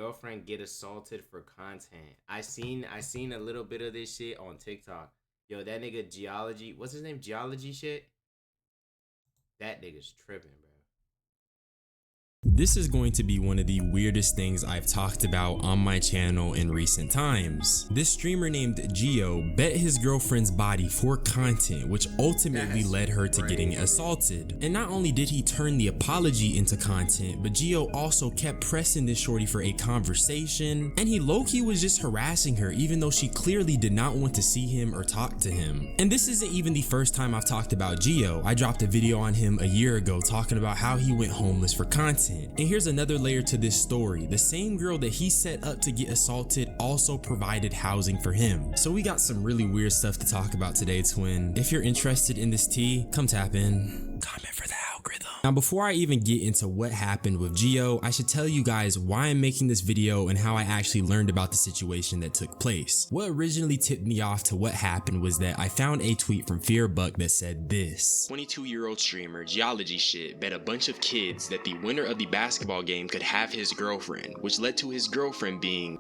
girlfriend get assaulted for content. I seen a little bit of this shit on TikTok. Yo, that nigga Geology, what's his name? Geology shit? That nigga's tripping, bro. This is going to be one of the weirdest things I've talked about on my channel in recent times. This streamer named Geo bet his girlfriend's body for content, which ultimately led her to getting assaulted. And not only did he turn the apology into content, but Geo also kept pressing this shorty for a conversation, and he low-key was just harassing her even though she clearly did not want to see him or talk to him. And this isn't even the first time I've talked about Geo. I dropped a video on him a year ago talking about how he went homeless for content. And here's another layer to this story. The same girl that he set up to get assaulted also provided housing for him. So we got some really weird stuff to talk about today, twin. If you're interested in this tea, come tap in. Comment for the algorithm. Now, before I even get into what happened with Geo, I should tell you guys why I'm making this video and how I actually learned about the situation that took place. What originally tipped me off to what happened was that I found a tweet from Fearbuck that said this: 22-year-old streamer Geology Shit bet a bunch of kids that the winner of the basketball game could have his girlfriend, which led to his girlfriend being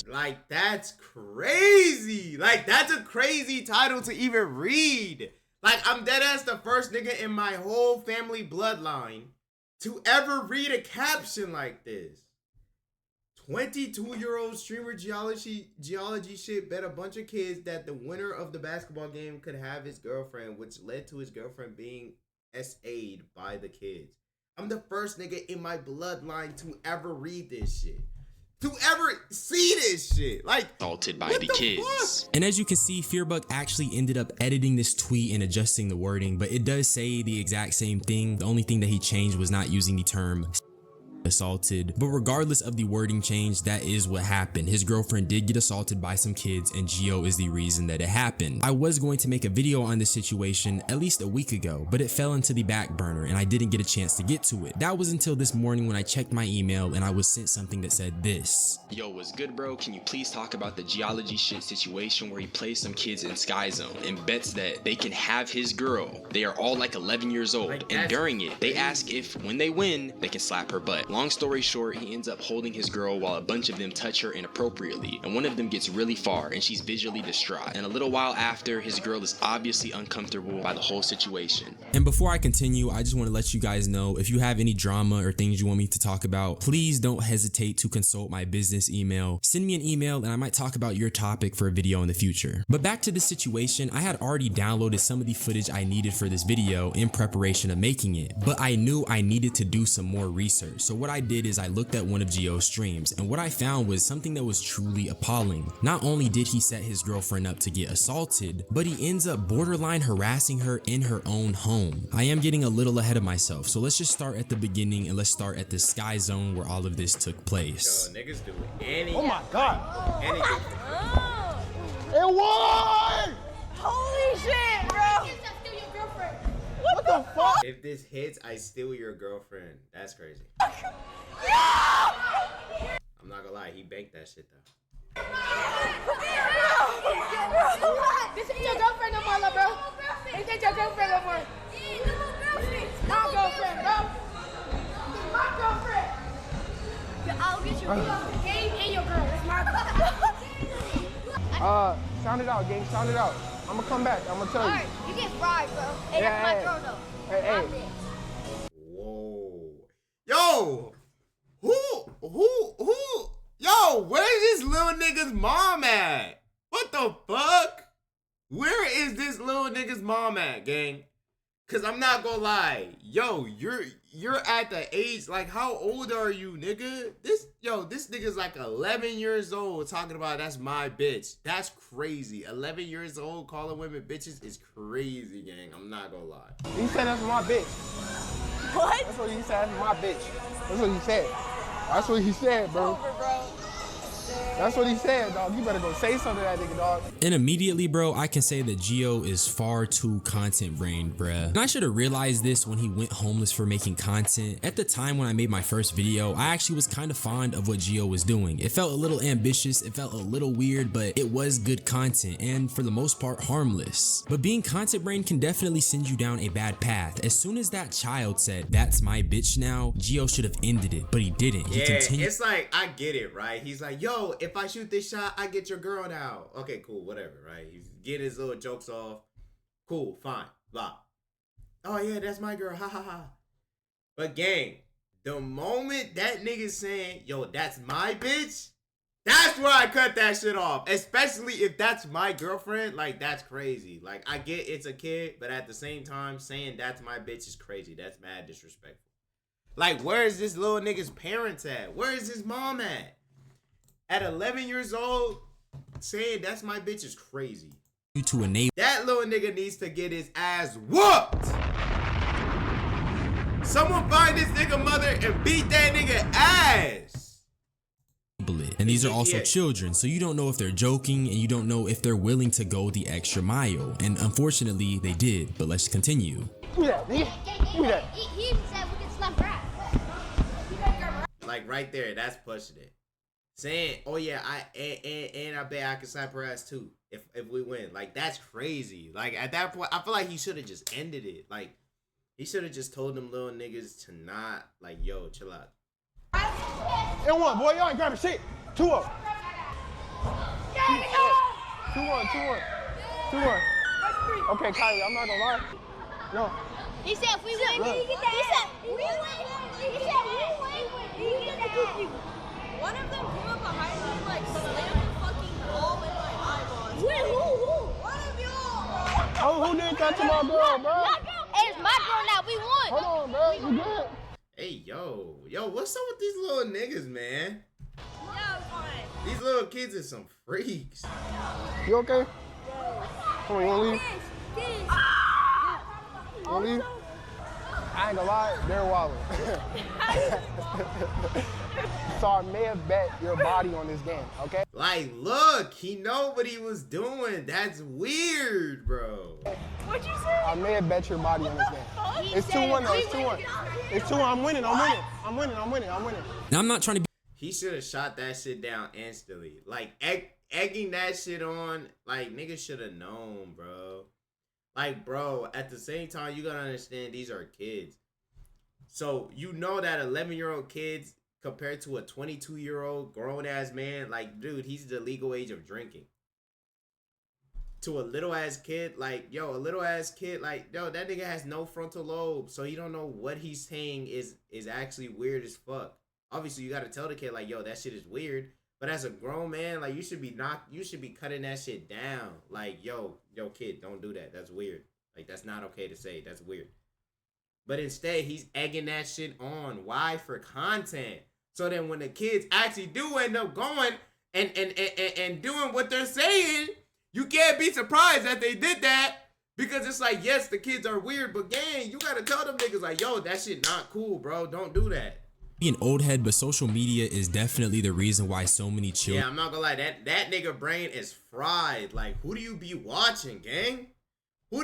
like, that's crazy. Like, that's a crazy title to even read. Like, I'm deadass the first nigga in my whole family bloodline to ever read a caption like this. 22-year-old streamer Geology Shit bet a bunch of kids that the winner of the basketball game could have his girlfriend, which led to his girlfriend being SA'd by the kids. I'm the first nigga in my bloodline to ever read this shit. To ever see this shit. Like, assaulted by the kids. Fuck? And as you can see, Fearbuck actually ended up editing this tweet and adjusting the wording, but it does say the exact same thing. The only thing that he changed was not using the term assaulted. But regardless of the wording change, that is what happened. His girlfriend did get assaulted by some kids, and Geo is the reason that it happened. I was going to make a video on this situation at least a week ago, but it fell into the back burner and I didn't get a chance to get to it. That was until this morning when I checked my email and I was sent something that said this: Yo, what's good, bro? Can you please talk about the Geology Shit situation where he plays some kids in Sky Zone and bets that they can have his girl? They are all like 11 years old, and during it, they ask if when they win, they can slap her butt. Long story short, he ends up holding his girl while a bunch of them touch her inappropriately, and one of them gets really far and she's visually distraught. And a little while after, his girl is obviously uncomfortable by the whole situation. And before I continue, I just want to let you guys know, if you have any drama or things you want me to talk about, please don't hesitate to consult my business email. Send me an email and I might talk about your topic for a video in the future. But back to this situation, I had already downloaded some of the footage I needed for this video in preparation of making it, but I knew I needed to do some more research. So what I did is I looked at one of Geo's streams, and what I found was something that was truly appalling. Not only did he set his girlfriend up to get assaulted, but he ends up borderline harassing her in her own home. I am getting a little ahead of myself, so let's just start at the beginning and let's start at the Sky Zone where all of this took place. Yo, niggas do anything. Oh my god. Anything. It won! Holy shit, bro! What the fuck? If this hits, I steal your girlfriend. That's crazy. I'm not gonna lie, he banked that shit though. This ain't your girlfriend no more, bro. This ain't your girlfriend no more. My girlfriend, bro. This is my girlfriend. I'll get you off the game and your girl. It's my girl. Sound it out, gang. Sound it out. I'm gonna come back. I'm gonna tell you. Alright, you get fried, bro. Hey, that's my girl, though. Hey. Whoa. Yo! Who? Yo, where's this little nigga's mom at? What the fuck? Where is this little nigga's mom at, gang? Cause I'm not gonna lie. Yo, you're at the age, like, how old are you, nigga? This nigga's like 11 years old talking about that's my bitch. That's crazy. 11 years old calling women bitches is crazy, gang. I'm not gonna lie. You said that's my bitch. What? That's what you said, that's my bitch. That's what he said. That's what he said, bro. It's over, bro. That's what he said, dog. You better go say something to that nigga, dog. And immediately, bro, I can say that Gio is far too content brained, bruh. And I should have realized this when he went homeless for making content. At the time when I made my first video, I actually was kind of fond of what Gio was doing. It felt a little ambitious, it felt a little weird, but it was good content and for the most part harmless. But being content brained can definitely send you down a bad path. As soon as that child said, "That's my bitch now," Gio should have ended it, but he didn't. He continued. It's like, I get it, right? He's like, yo, if I shoot this shot, I get your girl now. Okay, cool, whatever, right? He's getting his little jokes off. Cool, fine, blah. Oh yeah, that's my girl, ha ha ha. But gang, the moment that nigga's saying, yo, that's my bitch, that's where I cut that shit off. Especially if that's my girlfriend, like, that's crazy. Like, I get it's a kid, but at the same time, saying that's my bitch is crazy. That's mad disrespectful. Like, where is this little nigga's parents at? Where is his mom at? At 11 years old, saying that's my bitch is crazy. To enable that little nigga needs to get his ass whooped. Someone find this nigga mother and beat that nigga ass. it. And these are also children, so you don't know if they're joking and you don't know if they're willing to go the extra mile. And unfortunately, they did. But let's continue. Give me that, nigga. Give me that. He even said we can slap rap. Like right there, that's pushing it. Saying, oh yeah, I bet I can slap her ass too if we win. Like, that's crazy. Like, at that point, I feel like he should have just ended it. Like, he should have just told them little niggas to not, like, yo, chill out. And one, boy, y'all ain't grabbing shit. 2-0. 2-1. Okay, Kylie, I'm not gonna lie. No. He said if we win, he get that. He said we win. He said we win. He get that. One of them came up behind me, like, slammed the fucking ball in my eyeballs. Wait, who? One of y'all, Oh, who did that to my girl, bro? Hey, it's my girl now. We won. Hold on, bro. You good? Hey, yo, what's up with these little niggas, man? Yeah, fine. These little kids are some freaks. You okay? Come on, you wanna leave? You wanna leave? I ain't gonna lie, they're wilding. So I may have bet your body on this game, okay? Like, look, he know what he was doing. That's weird, bro. What'd you say? I may have bet your body on this game. It's 2-1 though, it's 2-1. It's 2-1, I'm winning. Now, I'm not trying to be He should have shot that shit down instantly. Like, egging that shit on, like, niggas should have known, bro. Like, bro, at the same time, you gotta understand these are kids. So, you know that 11-year-old kids compared to a 22-year-old grown-ass man, like, dude, he's the legal age of drinking. To a little-ass kid, like, yo, that nigga has no frontal lobe, so he don't know what he's saying is actually weird as fuck. Obviously, you gotta tell the kid, like, yo, that shit is weird. But as a grown man, like, you should be cutting that shit down. Like, yo, kid, don't do that. That's weird. Like, that's not okay to say. That's weird. But instead, he's egging that shit on. Why? For content. So then when the kids actually do end up going and doing what they're saying, you can't be surprised that they did that. Because it's like, yes, the kids are weird, but gang, you gotta tell them niggas, like, yo, that shit not cool, bro. Don't do that. an old head, but social media is definitely the reason why so many children. Yeah, I'm not gonna lie, that nigga brain is fried. Like, who do you be watching, gang? How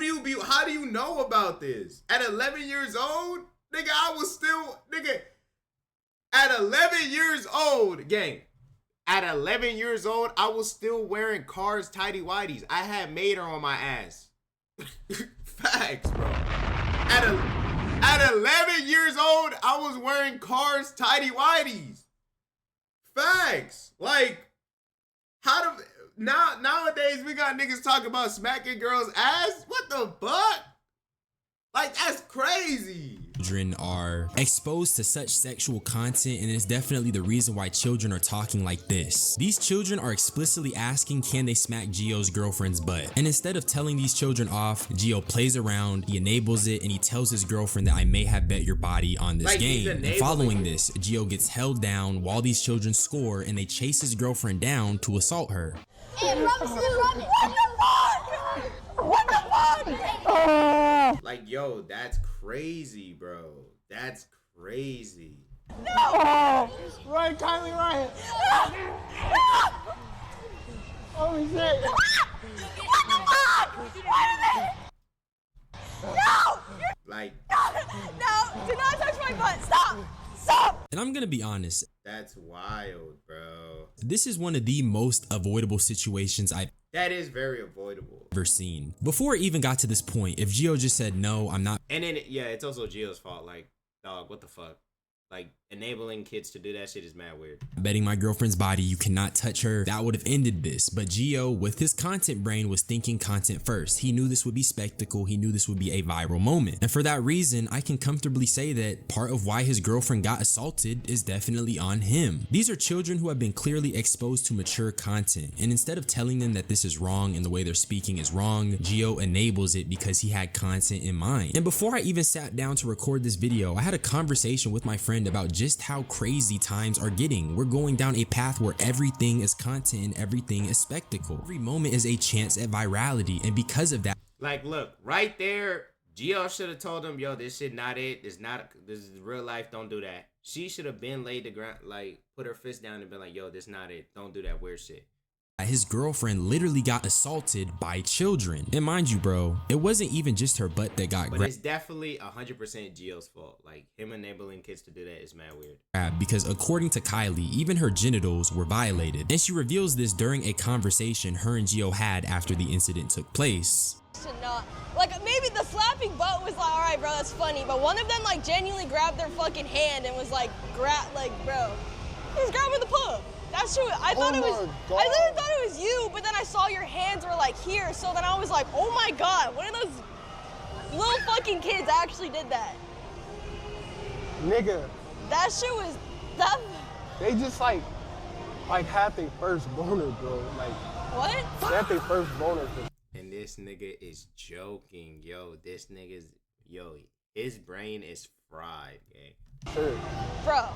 do you know about this? At 11 years old, nigga, at 11 years old, gang. At 11 years old, I was still wearing Cars tidy whities. I had Mater on my ass. Facts, bro. At 11 years old, I was wearing Cars tidy whities. Facts. Like, nowadays we got niggas talking about smacking girls' ass? What the fuck? Like, that's crazy. Children are exposed to such sexual content, and it's definitely the reason why children are talking like this. These children are explicitly asking, can they smack Gio's girlfriend's butt? And instead of telling these children off, Gio plays around, he enables it, and he tells his girlfriend that I may have bet your body on this game. And following this, Gio gets held down while these children score, and they chase his girlfriend down to assault her. Hey, what the fuck? Like, yo, that's crazy, bro. That's crazy. No! Right, Kylie, right. shit. What the fuck? Wait a minute. No! Like, No! Do not touch my butt! Stop! Stop! And I'm gonna be honest, that's wild, bro. this is one of the most avoidable situations I've That is very avoidable. ever seen. Before it even got to this point, if Gio just said, no, I'm not And then, yeah, it's also Gio's fault. Like, dog, what the fuck? Like, enabling kids to do that shit is mad weird. betting my girlfriend's body, you cannot touch her, that would have ended this. But Gio, with his content brain, was thinking content first. He knew this would be spectacle. He knew this would be a viral moment. And for that reason, I can comfortably say that part of why his girlfriend got assaulted is definitely on him. These are children who have been clearly exposed to mature content. And instead of telling them that this is wrong and the way they're speaking is wrong, Gio enables it because he had content in mind. And before I even sat down to record this video, I had a conversation with my friend about just how crazy times are getting. We're going down a path where everything is content and everything is spectacle. Every moment is a chance at virality, and because of that, Like, look, right there, Gio should have told him, yo, this shit not it. This is real life. Don't do that. She should have been laid the ground, like, put her fist down and been like, yo, this not it. Don't do that weird shit. his girlfriend literally got assaulted by children. And mind you, bro, it wasn't even just her butt that got But it's definitely 100% Gio's fault. Like, him enabling kids to do that is mad weird. grabbed because according to Kylie, even her genitals were violated. And she reveals this during a conversation her and Gio had after the incident took place. To not, like, maybe the slapping butt was like, all right, bro, that's funny. But one of them, like, genuinely grabbed their fucking hand and was like, bro, he was grabbing the pup. That's true. I thought it was, I literally thought it was you, but then I saw your hands were like here. So then I was like, oh my God, one of those little fucking kids actually did that. Nigga, That shit was, that, they just like had their first boner, bro. Like, what? they had their first boner. And this nigga is joking. Yo, this nigga's, yo, his brain is fried, gang. Sure. Bro.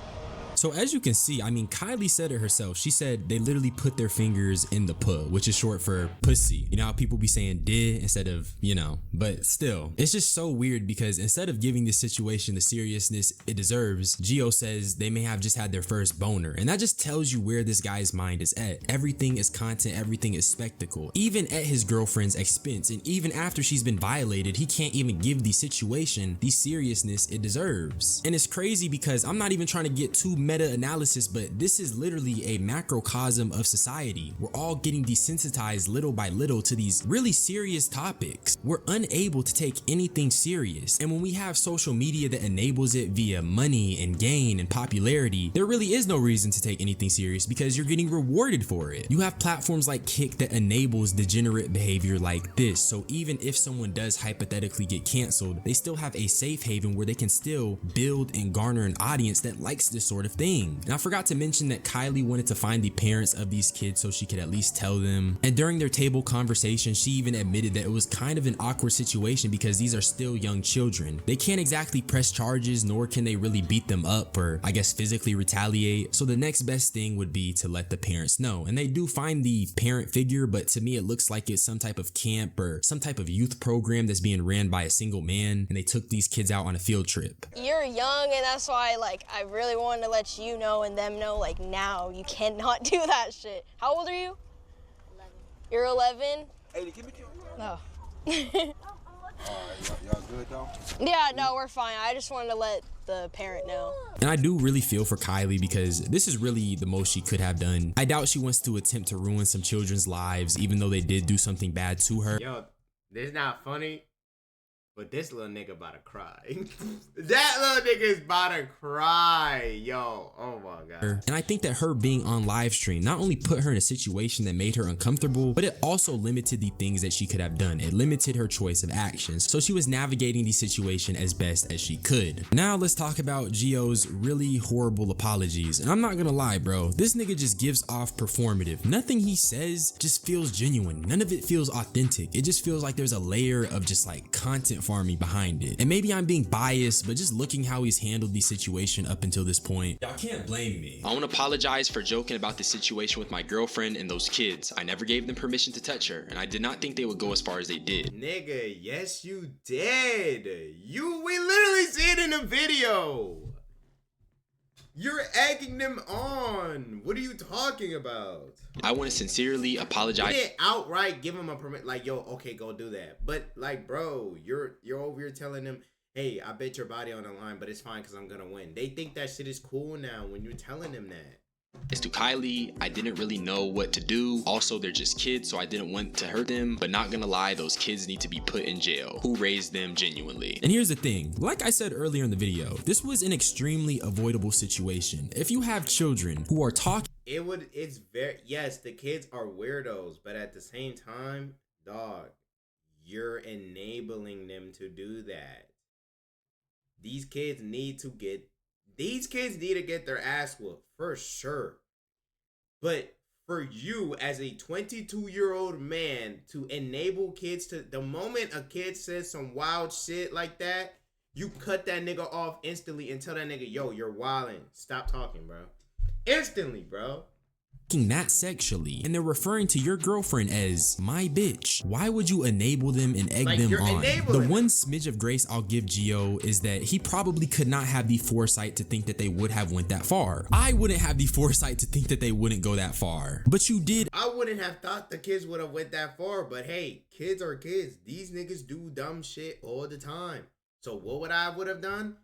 So as you can see, I mean, Kylie said it herself. She said they literally put their fingers in the puh, which is short for pussy. You know how people be saying did instead of, you know, but still, it's just so weird because instead of giving this situation the seriousness it deserves, Gio says they may have just had their first boner. And that just tells you where this guy's mind is at. Everything is content, everything is spectacle, even at his girlfriend's expense. And even after she's been violated, he can't even give the situation the seriousness it deserves. And it's crazy because I'm not even trying to get too meta-analysis, but this is literally a macrocosm of society. We're all getting desensitized little by little to these really serious topics. We're unable to take anything serious. And when we have social media that enables it via money and gain and popularity, there really is no reason to take anything serious because you're getting rewarded for it. You have platforms like Kick that enables degenerate behavior like this. So even if someone does hypothetically get canceled, they still have a safe haven where they can still build and garner an audience that likes this sort of thing. And I forgot to mention that Kylie wanted to find the parents of these kids so she could at least tell them. And during their table conversation, she even admitted that it was kind of an awkward situation because these are still young children. They can't exactly press charges, nor can they really beat them up or I guess physically retaliate. So the next best thing would be to let the parents know. And they do find the parent figure, but to me it looks like it's some type of camp or some type of youth program that's being ran by a single man, and they took these kids out on a field trip. You're young, and that's why, like, I really wanted to let you know and them know, like, now you cannot do that shit. How old are you? 11. You're 11? Hey, give me No. y'all good though? Yeah, no, we're fine. I just wanted to let the parent know. And I do really feel for Kylie because this is really the most she could have done. I doubt she wants to attempt to ruin some children's lives, even though they did do something bad to her. Yo, this not funny, but this little nigga about to cry. That little nigga is about to cry. Yo, oh my God. And I think that her being on live stream not only put her in a situation that made her uncomfortable, but it also limited the things that she could have done. It limited her choice of actions. So she was navigating the situation as best as she could. Now let's talk about Gio's really horrible apologies. And I'm not gonna lie, bro, this nigga just gives off performative. Nothing he says just feels genuine. None of it feels authentic. It just feels like there's a layer of just like content farming behind it. And maybe I'm being biased, but just looking how he's handled the situation up until this point, y'all can't blame me. I want to apologize for joking about the situation with my girlfriend and those kids. I never gave them permission to touch her, and I did not think they would go as far as they did. Nigga, yes you did. We literally see it in the video. You're egging them on. What are you talking about? I want to sincerely apologize. You didn't outright give him a permit, like, yo, okay, go do that. But like, bro, you're over here telling them, hey, I bet your body on the line, but it's fine because I'm gonna win. They think that shit is cool now when you're telling them that. As to Kylie, I didn't really know what to do. Also, they're just kids, so I didn't want to hurt them. But not gonna lie, those kids need to be put in jail. Who raised them genuinely? And here's the thing, like I said earlier in the video, this was an extremely avoidable situation. If you have children who are talking, It's very, yes, the kids are weirdos, but at the same time, dog, you're enabling them to do that. These kids need to get their ass whooped for sure. But for you as a 22-year-old man to enable kids to, the moment a kid says some wild shit like that, you cut that nigga off instantly and tell that nigga, yo, you're wildin'. Stop talking, bro. Instantly, bro. that sexually, and they're referring to your girlfriend as my bitch. Why would you enable them and egg them on? The one smidge of grace I'll give Gio is that he probably could not have the foresight to think that they would have went that far. I wouldn't have the foresight to think that they wouldn't go that far, but you did. I wouldn't have thought the kids would have went that far, but hey, kids are kids. These niggas do dumb shit all the time. So what would I have done?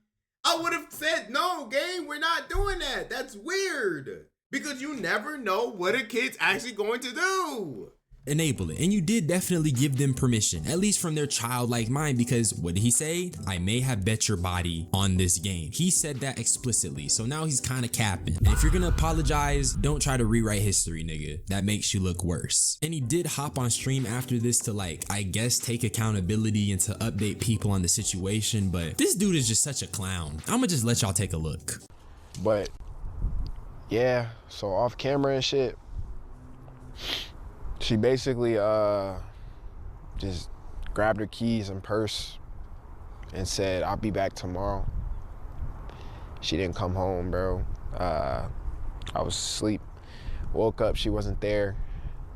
I would have said, no, gang, we're not doing that. That's weird. Because you never know what a kid's actually going to do. Enable it. And you did definitely give them permission, at least from their childlike mind, because what did he say? I may have bet your body on this game. He said that explicitly. So now he's kind of capping. And if you're gonna apologize, don't try to rewrite history, nigga. That makes you look worse. And he did hop on stream after this to, like, I guess take accountability and to update people on the situation. But this dude is just such a clown. I'ma just let y'all take a look. But yeah, so off camera and shit, she basically just grabbed her keys and purse and said, I'll be back tomorrow. She didn't come home, bro. I was asleep. Woke up, she wasn't there.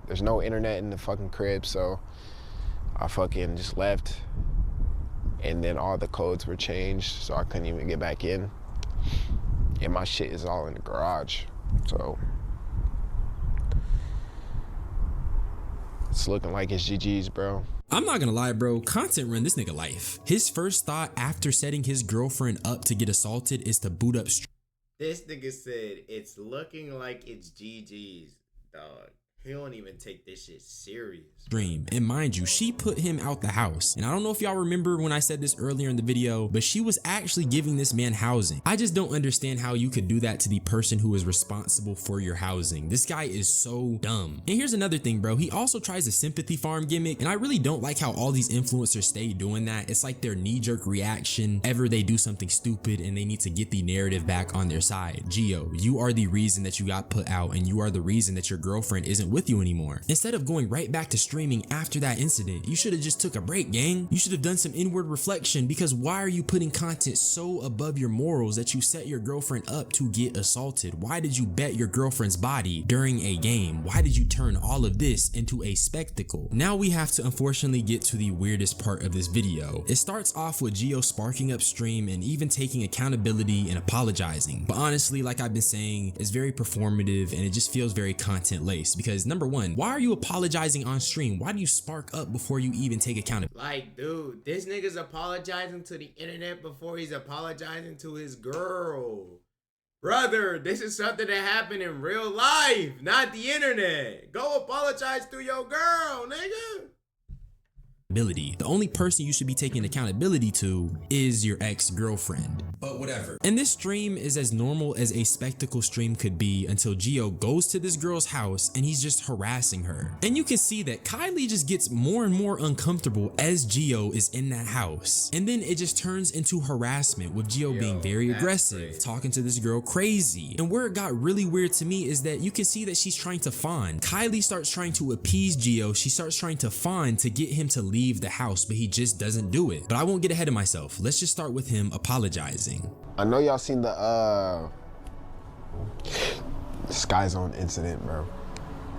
There's no internet in the fucking crib, so I fucking just left. And then all the codes were changed, so I couldn't even get back in. And my shit is all in the garage, so it's looking like it's GG's, bro. I'm not gonna lie, bro, content run this nigga life. His first thought after setting his girlfriend up to get assaulted is to boot up This nigga said, it's looking like it's GG's, dog. He don't even take this shit serious. Stream. And mind you, she put him out the house. And I don't know if y'all remember when I said this earlier in the video, but she was actually giving this man housing. I just don't understand how you could do that to the person who is responsible for your housing. This guy is so dumb. And here's another thing, bro. He also tries a sympathy farm gimmick, and I really don't like how all these influencers stay doing that. It's like their knee-jerk reaction ever they do something stupid and they need to get the narrative back on their side. Gio, you are the reason that you got put out, and you are the reason that your girlfriend isn't with you anymore. Instead of going right back to streaming after that incident, you should have just took a break, gang. You should have done some inward reflection, because why are you putting content so above your morals that you set your girlfriend up to get assaulted? Why did you bet your girlfriend's body during a game? Why did you turn all of this into a spectacle? Now we have to unfortunately get to the weirdest part of this video. It starts off with Gio sparking up stream and even taking accountability and apologizing. But honestly, like I've been saying, it's very performative and it just feels very content laced, because number one, why are you apologizing on stream? Why do you spark up before you even take accountability? Like, dude, this nigga's apologizing to the internet before he's apologizing to his girl. Brother, this is something that happened in real life, not the internet. Go apologize to your girl, nigga. The only person you should be taking accountability to is your ex-girlfriend. But whatever. And this stream is as normal as a spectacle stream could be until Gio goes to this girl's house and he's just harassing her. And you can see that Kylie just gets more and more uncomfortable as Gio is in that house. And then it just turns into harassment with Gio being very aggressive, talking to this girl crazy. And where it got really weird to me is that you can see that she's trying to fawn. Kylie starts trying to appease Gio. She starts trying to fawn to get him to leave the house, but he just doesn't do it. But I won't get ahead of myself. Let's just start with him apologizing. I know y'all seen the Sky Zone incident, bro.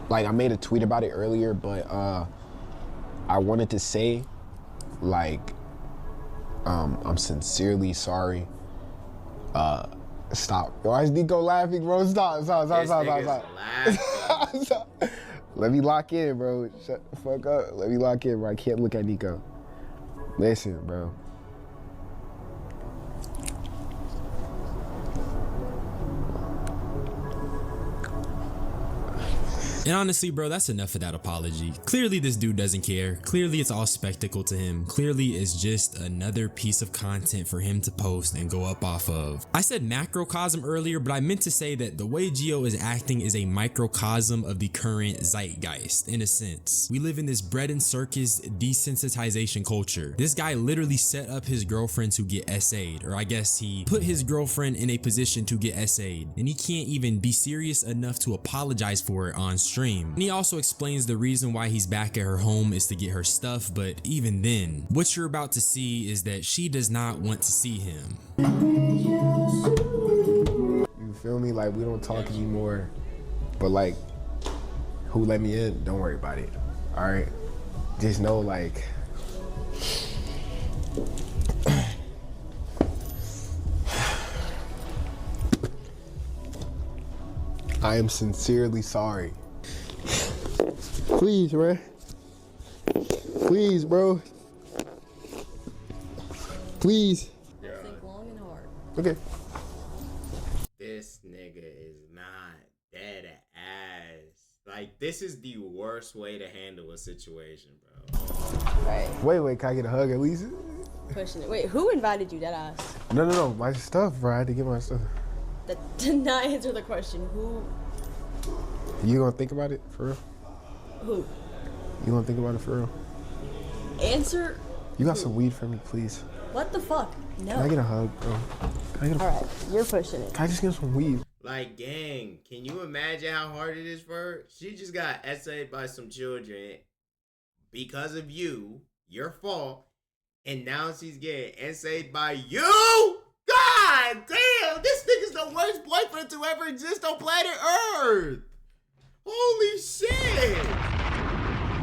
Like, I made a tweet about it earlier, but I wanted to say, like, I'm sincerely sorry. Stop. Why is Nico laughing, bro? Stop. This nigga's laughing. Stop. Let me lock in, bro. Shut the fuck up. Let me lock in, bro. I can't look at Nico. Listen, bro. And honestly, bro, that's enough of that apology. Clearly this dude doesn't care. Clearly it's all spectacle to him. Clearly it's just another piece of content for him to post and go up off of. I said macrocosm earlier, but I meant to say that the way Gio is acting is a microcosm of the current zeitgeist, in a sense. We live in this bread and circus desensitization culture. This guy literally set up his girlfriend to get essayed, or I guess he put his girlfriend in a position to get essayed, and he can't even be serious enough to apologize for it on stream. And he also explains the reason why he's back at her home is to get her stuff, but even then, what you're about to see is that she does not want to see him. You feel me? Like, we don't talk anymore, but like, who let me in? Don't worry about it. All right? Just know, like, I am sincerely sorry. Please, man. Please, bro. Please. Think long and hard. Okay. This nigga is not dead ass. Like, this is the worst way to handle a situation, bro. Right. Wait, can I get a hug at least? Pushing it. Wait, who invited you, deadass? No, my stuff, bro. I had to get my stuff. That did not answer the question. Who? You gonna think about it, for real? Who? You gonna think about it, for real? Answer. You got some weed for me, please? What the fuck? No. Can I get a hug, bro? Can I get a... All right, you're pushing it. Can I just get some weed? Like, gang, can you imagine how hard it is for her? She just got essayed by some children because of you, your fault, and now she's getting essayed by you? God damn, this nigga's the worst boyfriend to ever exist on planet Earth. Holy shit.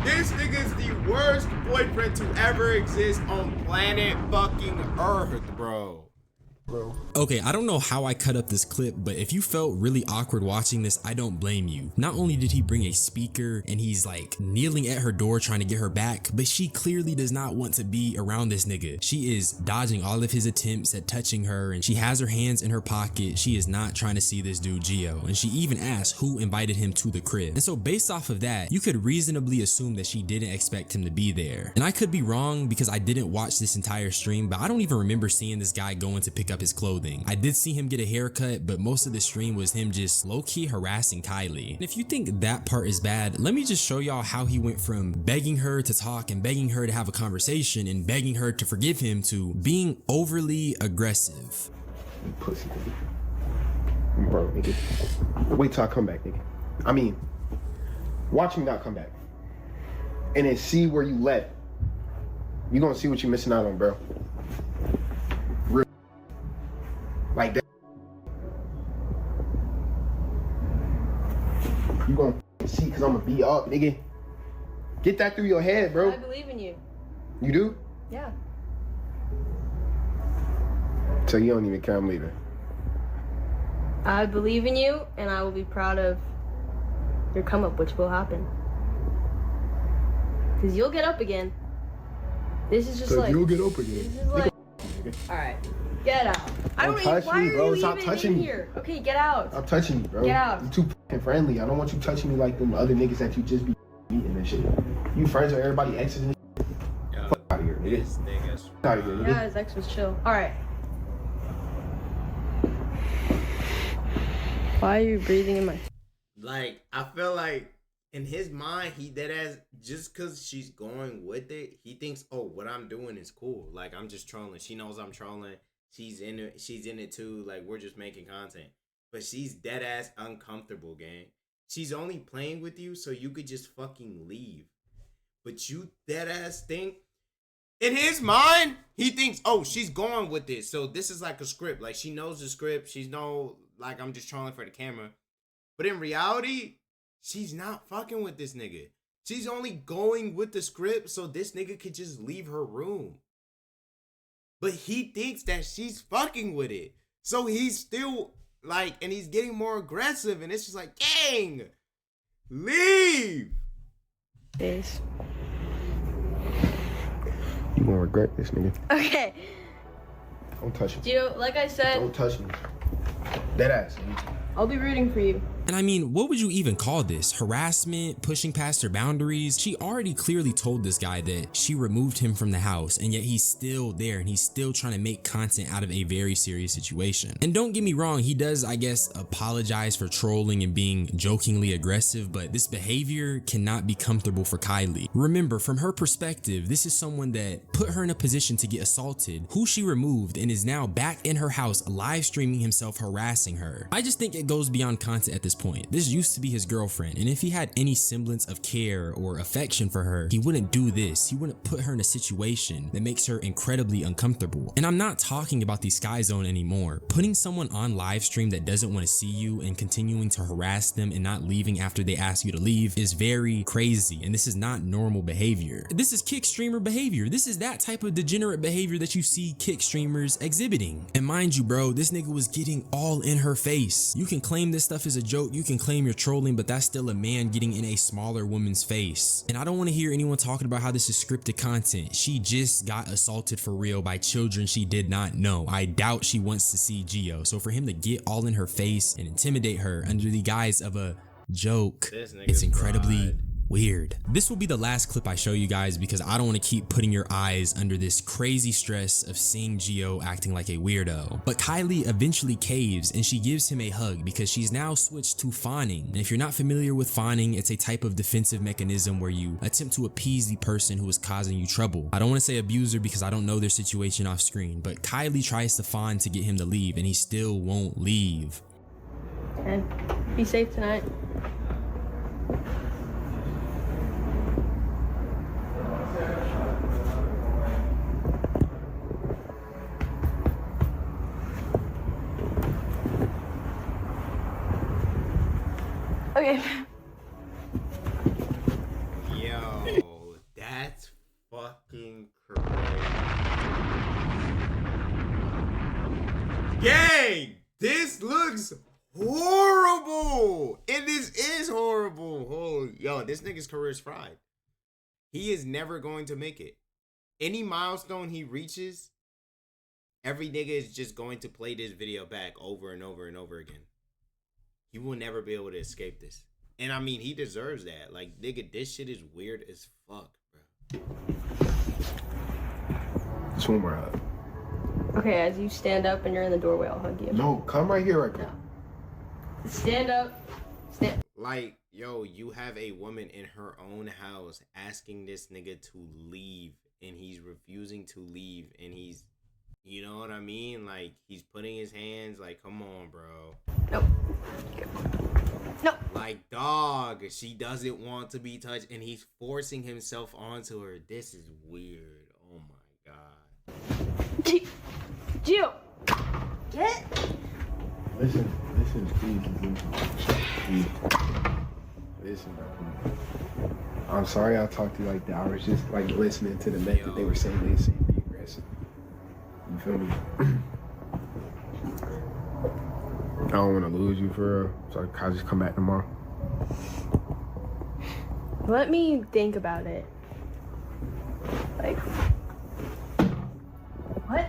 This nigga's the worst boyfriend to ever exist on planet fucking Earth, bro. Okay, I don't know how I cut up this clip, but if you felt really awkward watching this, I don't blame you. Not only did he bring a speaker and he's like kneeling at her door trying to get her back, but she clearly does not want to be around this nigga. She is dodging all of his attempts at touching her, and she has her hands in her pocket. She is not trying to see this dude Gio, and she even asked who invited him to the crib. And so based off of that, you could reasonably assume that she didn't expect him to be there. And I could be wrong because I didn't watch this entire stream, but I don't even remember seeing this guy going to pick up his clothing. I did see him get a haircut, but most of the stream was him just low-key harassing Kylie. And if you think that part is bad, let me just show y'all how he went from begging her to talk and begging her to have a conversation and begging her to forgive him to being overly aggressive. Pussy, nigga. Bro, nigga. Wait till I come back, nigga. I mean, watch me not come back. And then see where you left. You gonna see what you're missing out on, bro. Real. Like that. You gonna see, cause I'm gonna be up, nigga. Get that through your head, bro. I believe in you. You do? Yeah. So you don't even care I'm leaving. I believe in you, and I will be proud of your come up, which will happen. Cause you'll get up again. This is just So like you'll get up again. This is like. All right, get out. I don't touch even. Why me, are bro. you Stop even touching in me. here? Okay, get out. Stop touching me, bro. Get out. You too fucking friendly. I don't want you touching me like them other niggas that you just be eating and shit. You friends with everybody exes and shit. Fuck out of here, nigga. This nigga's Fuck out of here, nigga. Yeah, his ex was chill. All right. Why are you breathing in my? like, I feel like in his mind, he dead ass, just cause she's going with it, he thinks, oh, what I'm doing is cool. Like, I'm just trolling. She knows I'm trolling. She's in it too. Like, we're just making content. But she's dead ass uncomfortable, gang. She's only playing with you so you could just fucking leave. But you dead ass think, in his mind, he thinks, oh, she's going with this. So this is like a script. Like, she knows the script. She's like, I'm just trolling for the camera. But in reality, she's not fucking with this nigga. She's only going with the script so this nigga could just leave her room. But he thinks that she's fucking with it. So he's still Like, and he's getting more aggressive, and it's just like, gang, leave. This. You gonna regret this, nigga. Okay. Don't touch me. Gio, like I said, Don't touch me. Dead ass. I'll be rooting for you. And I mean, what would you even call this? Harassment? Pushing past her boundaries? She already clearly told this guy that she removed him from the house, and yet he's still there and he's still trying to make content out of a very serious situation. And don't get me wrong, he does, I guess, apologize for trolling and being jokingly aggressive, but this behavior cannot be comfortable for Kylie. Remember, from her perspective, this is someone that put her in a position to get assaulted, who she removed, and is now back in her house live streaming himself harassing her. I just think it goes beyond content at this point. This used to be his girlfriend, and if he had any semblance of care or affection for her, he wouldn't do this. He wouldn't put her in a situation that makes her incredibly uncomfortable. And I'm not talking about the Sky Zone anymore. Putting someone on live stream that doesn't want to see you and continuing to harass them and not leaving after they ask you to leave is very crazy, and this is not normal behavior. This is kick streamer behavior. This is that type of degenerate behavior that you see kick streamers exhibiting. And mind you, bro, this nigga was getting all in her face. You can claim this stuff is a joke, you can claim you're trolling, but that's still a man getting in a smaller woman's face. And I don't want to hear anyone talking about how this is scripted content. She just got assaulted for real by children she did not know. I doubt she wants to see Gio. So for him to get all in her face and intimidate her under the guise of a joke, it's incredibly weird. This will be the last clip I show you guys because I don't want to keep putting your eyes under this crazy stress of seeing Gio acting like a weirdo. But Kylie eventually caves and she gives him a hug because she's now switched to fawning. And if you're not familiar with fawning, it's a type of defensive mechanism where you attempt to appease the person who is causing you trouble. I don't want to say abuser because I don't know their situation off screen, but Kylie tries to fawn to get him to leave and he still won't leave. And be safe tonight. Okay. Yo, that's fucking crazy. Gang, this looks horrible. And this is horrible. Oh, yo, this nigga's career is fried. He is never going to make it. Any milestone he reaches, every nigga is just going to play this video back over and over and over again. He will never be able to escape this. And I mean, he deserves that. Like, nigga, this shit is weird as fuck, bro. Just one more hug. Okay, as you stand up and you're in the doorway, I'll hug you. No, come right here right now. No. Stand up. Stand. Like, yo, you have a woman in her own house asking this nigga to leave, and he's refusing to leave, and he's, you know what I mean? Like, he's putting his hands, like, come on, bro. Nope. No. Like, dog, she doesn't want to be touched, and he's forcing himself onto her. This is weird. Oh my god. Gio, get. Listen, please. Listen, bro. I'm sorry I talked to you like that. I was just like listening to the method that they were saying. They seemed to be aggressive. You feel me? I don't want to lose you for real, so I'll just come back tomorrow. Let me think about it. Like, what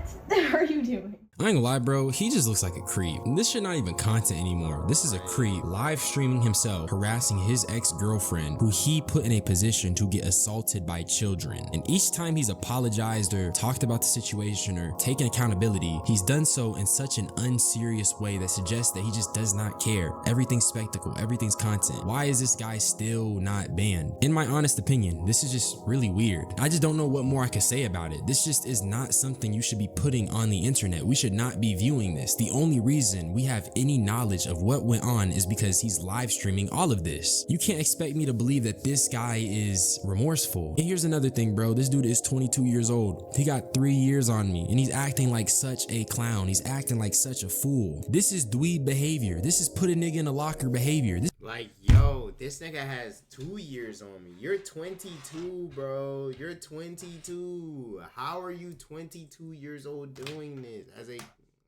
are you doing? I ain't gonna lie, bro, he just looks like a creep. This shit not even content anymore. This is a creep live streaming himself, harassing his ex-girlfriend who he put in a position to get assaulted by children. And each time he's apologized or talked about the situation or taken accountability, he's done so in such an unserious way that suggests that he just does not care. Everything's spectacle, everything's content. Why is this guy still not banned? In my honest opinion, this is just really weird. I just don't know what more I could say about it. This just is not something you should be putting on the internet. We should not be viewing this. The only reason we have any knowledge of what went on is because he's live streaming all of this. You can't expect me to believe that this guy is remorseful. And here's another thing, bro. This dude is 22 years old. He got 3 years on me and he's acting like such a clown. He's acting like such a fool. This is dweeb behavior. This is put a nigga in a locker behavior. Like, yo, this nigga has 2 years on me. You're 22, bro. You're 22. How are you 22 years old doing this as a...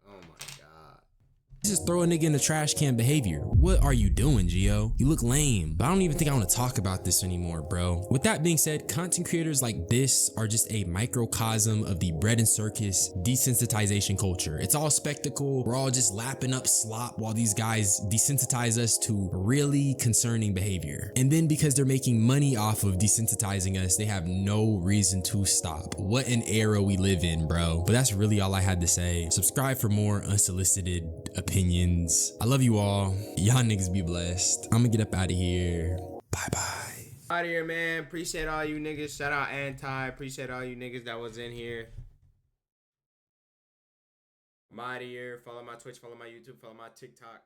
Oh my god. This is throw a nigga in the trash can behavior. What are you doing, Gio? You look lame. But I don't even think I want to talk about this anymore, bro. With that being said, content creators like this are just a microcosm of the bread and circus desensitization culture. It's all spectacle. We're all just lapping up slop while these guys desensitize us to really concerning behavior. And then because they're making money off of desensitizing us, they have no reason to stop. What an era we live in, bro. But that's really all I had to say. Subscribe for more unsolicited opinions. I love you all. Y'all niggas be blessed. I'm gonna get up out of here. Bye bye. Out of here, man. Appreciate all you niggas. Shout out Anti. Appreciate all you niggas that was in here. I'm out of here. Follow my Twitch, follow my YouTube, follow my TikTok.